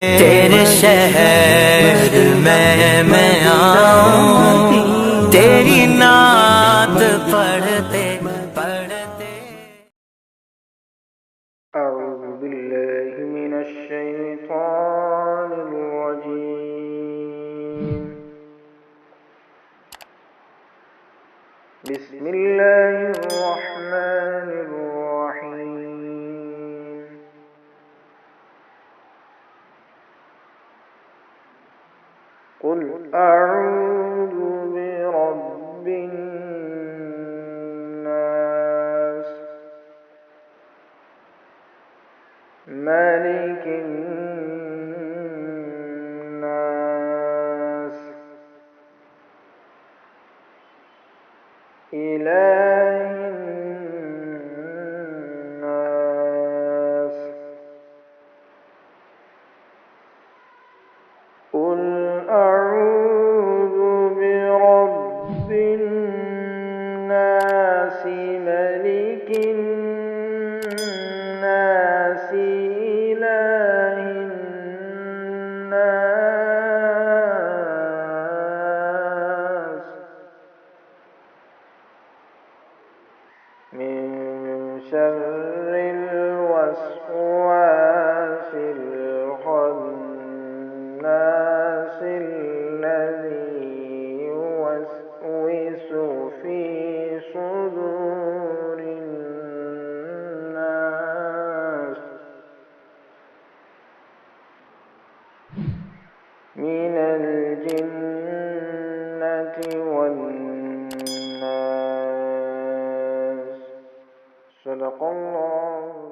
तेरे शहर में मैं आऊं, तेरी नात पढ़ते पढ़ते। أعوذ بالله من الشيطان الرجيم. بسم الله الرحمن الرحيم. قل أعوذ برب الناس، ملك الناس، إله الناس. قل أعوذ برب الناس، ملك الناس، إله الناس، من شر الوسواس الخناس الذي يوسوس في صدور الناس من الجنة والناس. صدق الله.